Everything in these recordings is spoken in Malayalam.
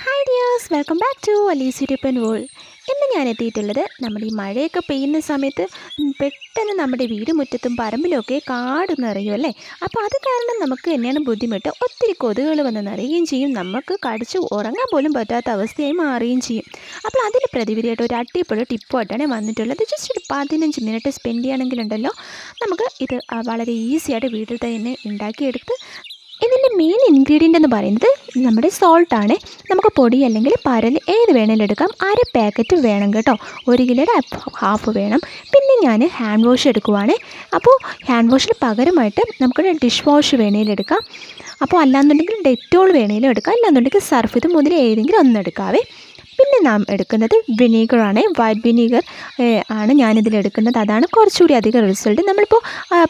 Hi dears, welcome back to Ali's YouTube world. ഇന്ന് ഞാൻ എത്തിയിട്ടുള്ളത് നമ്മുടെ ഈ മഴയൊക്കെ പെയ്യുന്ന സമയത്ത് പെട്ടെന്ന് നമ്മുടെ വീട് മുറ്റത്തും പറമ്പിലൊക്കെ കാട് നിറയും അല്ലേ. അപ്പോൾ അത് കാരണം നമുക്ക് തന്നെയാണ് ബുദ്ധിമുട്ട്. ഒത്തിരി കൊതുകുകൾ വന്ന് നിറയുകയും ചെയ്യും, നമുക്ക് കടിച്ച് ഉറങ്ങാൻ പോലും പറ്റാത്ത അവസ്ഥയായി മാറുകയും ചെയ്യും. അപ്പോൾ അതിന് പ്രതിവിധിയായിട്ട് ഒരു അടിപൊളി ടിപ്പായിട്ടാണ് വന്നിട്ടുള്ളത്. ജസ്റ്റ് ഒരു 15 മിനിറ്റ് സ്പെൻഡ് ചെയ്യണമെങ്കിലുണ്ടല്ലോ, നമുക്ക് ഇത് വളരെ ഈസി ആയിട്ട് വീട്ടിൽ തന്നെ ഉണ്ടാക്കിയെടുത്ത്. ഇതിൻ്റെ മെയിൻ ഇൻഗ്രീഡിയൻ്റ് എന്ന് പറയുന്നത് നമ്മുടെ സോൾട്ടാണ്. നമുക്ക് പൊടി അല്ലെങ്കിൽ പരൽ ഏത് വേണേലും എടുക്കാം. അര പാക്കറ്റ് വേണം കേട്ടോ. 1 കിലോയുടെ ഹാഫ് വേണം. പിന്നെ ഞാൻ ഹാൻഡ് വാഷ് എടുക്കുവാണ്. അപ്പോൾ ഹാൻഡ് വാഷിന് പകരമായിട്ട് നമുക്ക് ഡിഷ് വാഷ് വേണേലും എടുക്കാം. അപ്പോൾ അല്ലാന്നുണ്ടെങ്കിൽ ഡെറ്റോൾ വേണേലും എടുക്കാം, അല്ലാന്നുണ്ടെങ്കിൽ സർഫ്, ഇത് മുതൽ ഏതെങ്കിലും ഒന്ന് എടുക്കാവേ. പിന്നെ നാം എടുക്കുന്നത് വിനീഗറാണ്. വൈറ്റ് വിനീഗർ ആണ് ഞാനിതിലെടുക്കുന്നത്. അതാണ് കുറച്ചുകൂടി അധികം റിസൾട്ട്. നമ്മളിപ്പോൾ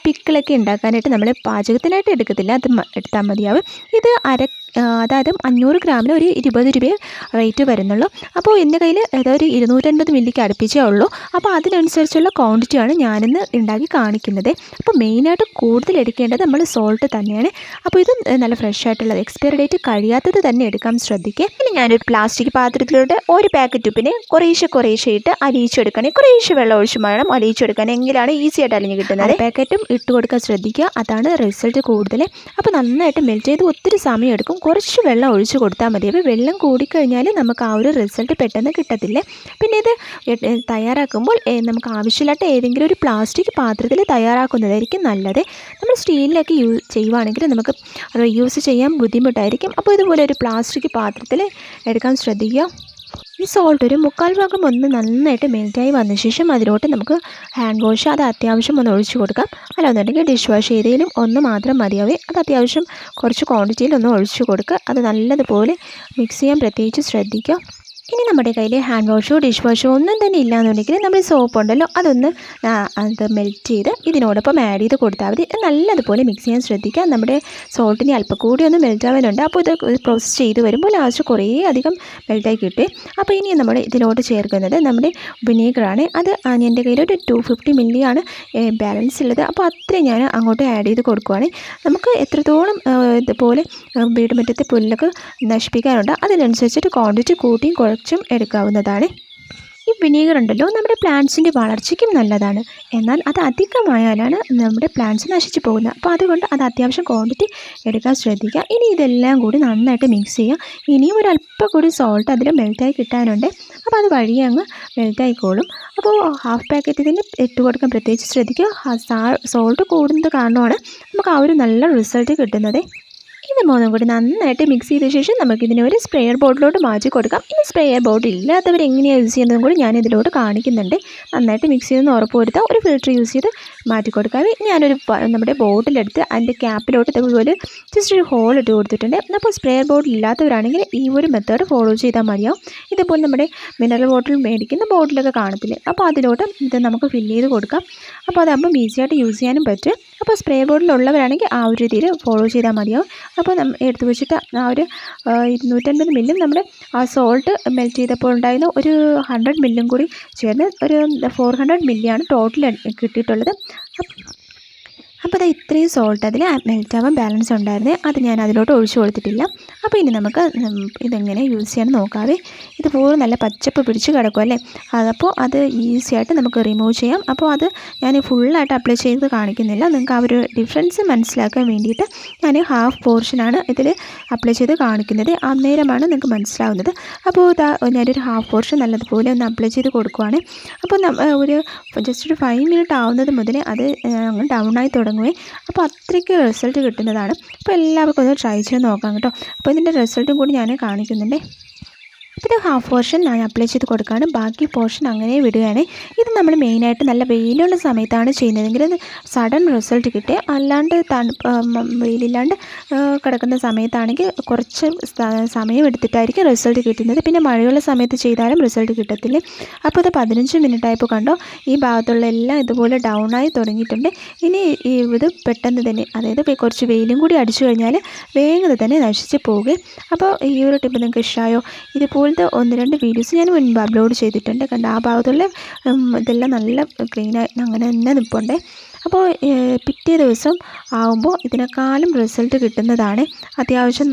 പിക്കിളൊക്കെ ഉണ്ടാക്കാനായിട്ട് നമ്മൾ പാചകത്തിനായിട്ട് എടുക്കത്തില്ല, അത് എടുത്താൽ മതിയാവും. ഇത് അതായത് 500 ഗ്രാമിന് ഒരു 20 രൂപയെ റേറ്റ് വരുന്നുള്ളൂ. അപ്പോൾ എൻ്റെ കയ്യിൽ ഏതൊരു 250 മില്ലിക്ക് അടുപ്പിച്ചേ ഉള്ളൂ. അപ്പോൾ അതിനനുസരിച്ചുള്ള ക്വാണ്ടിറ്റിയാണ് ഞാനിന്ന് ഉണ്ടാക്കി കാണിക്കുന്നത്. അപ്പോൾ മെയിനായിട്ട് കൂടുതൽ എടുക്കേണ്ടത് നമ്മൾ സോൾട്ട് തന്നെയാണ്. അപ്പോൾ ഇത് നല്ല ഫ്രഷ് ആയിട്ടുള്ളത്, എക്സ്പയറി ഡേറ്റ് കഴിയാത്തത് തന്നെ എടുക്കാൻ ശ്രദ്ധിക്കുക. ഇനി ഞാനൊരു പ്ലാസ്റ്റിക് പാത്രത്തിലോട്ട് ഒരു പാക്കറ്റ് ഉപ്പിനെ കുറേശ്ശെ ഇട്ട് അലിയിച്ചെടുക്കണേ. കുറേശ്ശെ വെള്ളം ഒഴിച്ച് വേണം അലിയിച്ചെടുക്കാൻ, എങ്കിലാണ് ഈസി ആയിട്ട് അലിഞ്ഞ് കിട്ടുന്നത്. പാക്കറ്റും ഇട്ട് കൊടുക്കാൻ ശ്രദ്ധിക്കുക, അതാണ് റിസൾട്ട് കൂടുതൽ. അപ്പോൾ നന്നായിട്ട് മെൽറ്റ് ചെയ്ത് ഒത്തിരി സമയം എടുക്കും. കുറച്ച് വെള്ളം ഒഴിച്ച് കൊടുത്താൽ മതി. അപ്പോൾ വെള്ളം കൂടിക്കഴിഞ്ഞാൽ നമുക്ക് ആ ഒരു റിസൾട്ട് പെട്ടെന്ന് കിട്ടത്തില്ല. പിന്നെ ഇത് തയ്യാറാക്കുമ്പോൾ നമുക്ക് ആവശ്യമില്ലാത്ത ഏതെങ്കിലും ഒരു പ്ലാസ്റ്റിക് പാത്രത്തിൽ തയ്യാറാക്കുന്നതായിരിക്കും നല്ലത്. നമ്മൾ സ്റ്റീലിലൊക്കെ ചെയ്യുവാണെങ്കിൽ നമുക്ക് റീയൂസ് ചെയ്യാൻ ബുദ്ധിമുട്ടായിരിക്കും. അപ്പോൾ ഇതുപോലെ ഒരു പ്ലാസ്റ്റിക് പാത്രത്തിൽ എടുക്കാൻ ശ്രദ്ധിക്കുക. ഈ സോൾട്ട് ഒരു 3/4 ഭാഗം ഒന്ന് നന്നായിട്ട് മെൽറ്റായി വന്ന ശേഷം അതിലോട്ട് നമുക്ക് ഹാൻഡ് വാഷ് അത് അത്യാവശ്യം ഒന്ന് ഒഴിച്ച് കൊടുക്കാം. അല്ലാന്നുണ്ടെങ്കിൽ ഡിഷ് വാഷ് ഏതെങ്കിലും ഒന്ന് മാത്രം മതിയാവേ. അത് അത്യാവശ്യം കുറച്ച് ക്വാണ്ടിറ്റിയിൽ ഒന്ന് ഒഴിച്ച് കൊടുക്കുക. അത് നല്ലതുപോലെ മിക്സ് ചെയ്യാൻ പ്രത്യേകിച്ച് ശ്രദ്ധിക്കുക. ഇനി നമ്മുടെ കയ്യിൽ ഹാൻഡ് വാഷോ ഡിഷ് വാഷോ ഒന്നും തന്നെ ഇല്ലയെന്നുണ്ടെങ്കിൽ നമ്മൾ സോപ്പ് ഉണ്ടല്ലോ, അതൊന്ന് അത് മെൽറ്റ് ചെയ്ത് ഇതിനോടൊപ്പം ആഡ് ചെയ്ത് കൊടുത്താൽ മതി. നല്ലതുപോലെ മിക്സ് ചെയ്യാൻ ശ്രദ്ധിക്കുക. നമ്മുടെ സോൾട്ടിന് അല്പം കൂടി ഒന്ന് മെൽറ്റ് ആവാനുണ്ട്. അപ്പോൾ ഇത് പ്രോസസ്സ് ചെയ്ത് വരുമ്പോൾ ലാസ്റ്റ് കുറേ അധികം മെൽറ്റായി കിട്ടും. അപ്പോൾ ഇനി നമ്മൾ ഇതിലോട്ട് ചേർക്കുന്നത് നമ്മുടെ വിനീഗറാണ്. അത് എൻ്റെ കയ്യിൽ ഒരു 250 മില്ലിയാണ് ബാലൻസ് ഉള്ളത്. അപ്പോൾ അത്രയും ഞാൻ അങ്ങോട്ട് ആഡ് ചെയ്ത് കൊടുക്കുവാണ്. നമുക്ക് എത്രത്തോളം ഇതുപോലെ വീട് മുറ്റത്തെ പുല്ലൊക്കെ നശിപ്പിക്കാനുണ്ട് അതിനനുസരിച്ചിട്ട് ക്വാണ്ടിറ്റി കൂട്ടിയും കുറച്ചും എടുക്കാവുന്നതാണ്. ഈ വിനീഗർ ഉണ്ടല്ലോ നമ്മുടെ പ്ലാന്റ്സിൻ്റെ വളർച്ചയ്ക്കും നല്ലതാണ്. എന്നാൽ അത് അധികമായാലാണ് നമ്മുടെ പ്ലാന്റ്സ് നശിച്ചു പോകുന്നത്. അപ്പോൾ അതുകൊണ്ട് അത് അത്യാവശ്യം ക്വാണ്ടിറ്റി എടുക്കാൻ ശ്രദ്ധിക്കുക. ഇനി ഇതെല്ലാം കൂടി നന്നായിട്ട് മിക്സ് ചെയ്യുക. ഇനിയും ഒരു അല്പം കൂടി സോൾട്ട് അതിൽ മെൽറ്റായി കിട്ടാനുണ്ട്. അപ്പോൾ അത് വഴിയെ അങ്ങ് മെൽറ്റായിക്കോളും. അപ്പോൾ ഹാഫ് പാക്കറ്റ് ഇതിന് ഇട്ട് കൊടുക്കാൻ പ്രത്യേകിച്ച് ശ്രദ്ധിക്കുക. സോൾട്ട് കൂടുന്നത് കാരണമാണ് നമുക്ക് ആ ഒരു നല്ല റിസൾട്ട് കിട്ടുന്നത്. ഇത് മൂന്നും കൂടി നന്നായിട്ട് മിക്സ് ചെയ്ത ശേഷം നമുക്കിതിനെ ഒരു സ്പ്രെയർ ബോട്ടിലോട്ട് മാറ്റി കൊടുക്കാം. ഇനി സ്പ്രെയർ ബോട്ടിൽ ഇല്ലാത്തവർ എങ്ങനെയാണ് യൂസ് ചെയ്യുന്നതും കൂടി ഞാൻ ഇതിലോട്ട് കാണിക്കുന്നുണ്ട്. നന്നായിട്ട് മിക്സ് ചെയ്തെന്ന് ഉറപ്പ് വരുത്താം. ഒരു ഫിൽറ്റർ യൂസ് ചെയ്ത് മാറ്റി കൊടുക്കാം. ഞാനൊരു നമ്മുടെ ബോട്ടിലെടുത്ത് അതിൻ്റെ ക്യാപ്പിലോട്ട് ഇതുപോലെ ജസ്റ്റ് ഒരു ഹോൾ ഇട്ട് കൊടുത്തിട്ടുണ്ട്. അപ്പോൾ സ്പ്രെയർ ബോട്ടിൽ ഇല്ലാത്തവരാണെങ്കിൽ ഈ ഒരു മെത്തേഡ് ഫോളോ ചെയ്താൽ മതിയാവും. ഇതുപോലെ നമ്മുടെ മിനറൽ ബോട്ടിൽ മേടിക്കുന്ന ബോട്ടിലൊക്കെ കാണത്തില്ലേ, അപ്പോൾ അതിലോട്ട് ഇത് നമുക്ക് ഫില്ല് ചെയ്ത് കൊടുക്കാം. അപ്പോൾ അതാകുമ്പോൾ ഈസിയായിട്ട് യൂസ് ചെയ്യാനും പറ്റും. അപ്പോൾ സ്പ്രേ ബോട്ടിലുള്ളവരാണെങ്കിൽ ആ ഒരു രീതിയിൽ ഫോളോ ചെയ്താൽ മതിയാവും. അപ്പോൾ എടുത്ത് വെച്ചിട്ട് ആ ഒരു 250 മില്ലും നമ്മുടെ ആ സോൾട്ട് മെൽറ്റ് ചെയ്തപ്പോൾ ഉണ്ടായിരുന്ന ഒരു 100 മില്ലും കൂടി ചേർന്ന് ഒരു 400 മില്ലിയാണ് ടോട്ടൽ കിട്ടിയിട്ടുള്ളത്. അപ്പോൾ അത് ഇത്രയും സോൾട്ട് അതിൽ മെൽറ്റാവാൻ ബാലൻസ് ഉണ്ടായിരുന്നേ, അത് ഞാൻ അതിലോട്ട് ഒഴിച്ചു കൊടുത്തിട്ടില്ല. അപ്പോൾ ഇനി നമുക്ക് ഇതെങ്ങനെ യൂസ് ചെയ്യാൻ നോക്കാവേ. ഇതുപോലെ നല്ല പച്ചപ്പ് പിടിച്ച് കിടക്കും അല്ലേ, അതപ്പോൾ അത് ഈസി ആയിട്ട് നമുക്ക് റിമൂവ് ചെയ്യാം. അപ്പോൾ അത് ഞാൻ ഫുള്ളായിട്ട് അപ്ലൈ ചെയ്ത് കാണിക്കുന്നില്ല, നിങ്ങൾക്ക് ആ ഒരു ഡിഫറൻസ് മനസ്സിലാക്കാൻ വേണ്ടിയിട്ട് ഞാൻ ഹാഫ് പോർഷനാണ് ഇതിൽ അപ്ലൈ ചെയ്ത് കാണിക്കുന്നത്. അന്നേരമാണ് നിങ്ങൾക്ക് മനസ്സിലാവുന്നത്. അപ്പോൾ ഞാനൊരു ഹാഫ് പോർഷൻ നല്ലതുപോലെ ഒന്ന് അപ്ലൈ ചെയ്ത് കൊടുക്കുവാണ്. അപ്പോൾ ഒരു ജസ്റ്റ് ഒരു 5 മിനിറ്റ് ആവുന്നത് മുതൽ അത് അങ്ങ് ഡൗണായി തുടങ്ങും. അപ്പോൾ അത്രയ്ക്ക് റിസൾട്ട് കിട്ടുന്നതാണ്. അപ്പോൾ എല്ലാവർക്കും ഒന്ന് ട്രൈ ചെയ്ത് നോക്കാം കേട്ടോ. അപ്പോൾ ഇതിൻ്റെ റിസൾട്ടും കൂടി ഞാൻ കാണിക്കുന്നുണ്ട്. അപ്പോൾ ഇത് ഹാഫ് പോർഷൻ ഞാൻ അപ്ലൈ ചെയ്ത് കൊടുക്കുകയാണ്, ബാക്കി പോർഷൻ അങ്ങനെ വിടുകയാണ്. ഇത് നമ്മൾ മെയിനായിട്ട് നല്ല വെയിലുള്ള സമയത്താണ് ചെയ്യുന്നതെങ്കിൽ അത് സഡൻ റിസൾട്ട് കിട്ടുക. അല്ലാണ്ട് വെയിലില്ലാണ്ട് കിടക്കുന്ന സമയത്താണെങ്കിൽ കുറച്ച് സമയം എടുത്തിട്ടായിരിക്കും റിസൾട്ട് കിട്ടുന്നത്. പിന്നെ മഴയുള്ള സമയത്ത് ചെയ്താലും റിസൾട്ട് കിട്ടത്തില്ല. അപ്പോൾ ഇത് 15 മിനിറ്റ് ആയപ്പോൾ കണ്ടോ, ഈ ഭാഗത്തുള്ള എല്ലാം ഇതുപോലെ ഡൗണായി തുടങ്ങിയിട്ടുണ്ട്. ഇനി ഇത് പെട്ടെന്ന് തന്നെ, അതായത് കുറച്ച് വെയിലും കൂടി അടിച്ചു കഴിഞ്ഞാൽ വേഗം തന്നെ നശിച്ച് പോകും. അപ്പോൾ ഈ ഒരു ടിപ്പ് നിങ്ങൾക്ക് ഇഷ്ടമായോ? ഇതുപോലത്തെ 1-2 വീഡിയോസ് ഞാൻ മുൻപ് അപ്ലോഡ് ചെയ്തിട്ടുണ്ട്. കണ്ട ആ ഭാഗത്തുള്ള ഇതെല്ലാം നല്ല ക്ലീനായി അങ്ങനെ തന്നെ നിൽപ്പുണ്ട്. അപ്പോൾ പിറ്റേ ദിവസം ആകുമ്പോൾ ഇതിനേക്കാളും റിസൾട്ട് കിട്ടുന്നതാണ്. അത്യാവശ്യം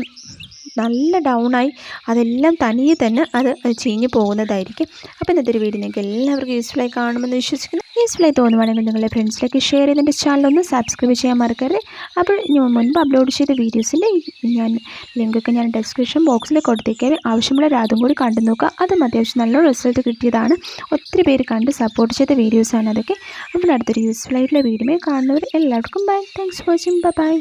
നല്ല ഡൗണായി അതെല്ലാം തനിയെ തന്നെ അത് ചീഞ്ഞ് പോകുന്നതായിരിക്കും. അപ്പോൾ ഇന്നത്തെ ഒരു വീഡിയോ നിങ്ങൾക്ക് എല്ലാവർക്കും യൂസ്ഫുള്ളായി കാണുമെന്ന് വിശ്വസിക്കുന്നു. യൂസ്ഫുള്ളായി തോന്നുവാണെങ്കിൽ നിങ്ങളുടെ ഫ്രണ്ട്സിലേക്ക് ഷെയർ ചെയ്ത് എൻ്റെ ചാനലൊന്ന് സബ്സ്ക്രൈബ് ചെയ്യാൻ മറക്കരുത്. അപ്പോൾ ഞാൻ മുൻപ് അപ്ലോഡ് ചെയ്ത വീഡിയോസിൻ്റെ ലിങ്കൊക്കെ ഞാൻ ഡിസ്ക്രിപ്ഷൻ ബോക്സിൽ കൊടുത്തേക്കാം. ആവശ്യമുള്ളവർ അതും കൂടി കണ്ടു നോക്കുക. അതും അത്യാവശ്യം നല്ല റിസൾട്ട് കിട്ടിയതാണ്. ഒത്തിരി പേര് കണ്ട് സപ്പോർട്ട് ചെയ്ത വീഡിയോസാണ് അതൊക്കെ. അപ്പോൾ അടുത്തൊരു യൂസ്ഫുൾ ആയിട്ടുള്ള വീഡിയോ കാണുന്നവർ എല്ലാവർക്കും bye. Thanks for watching. By.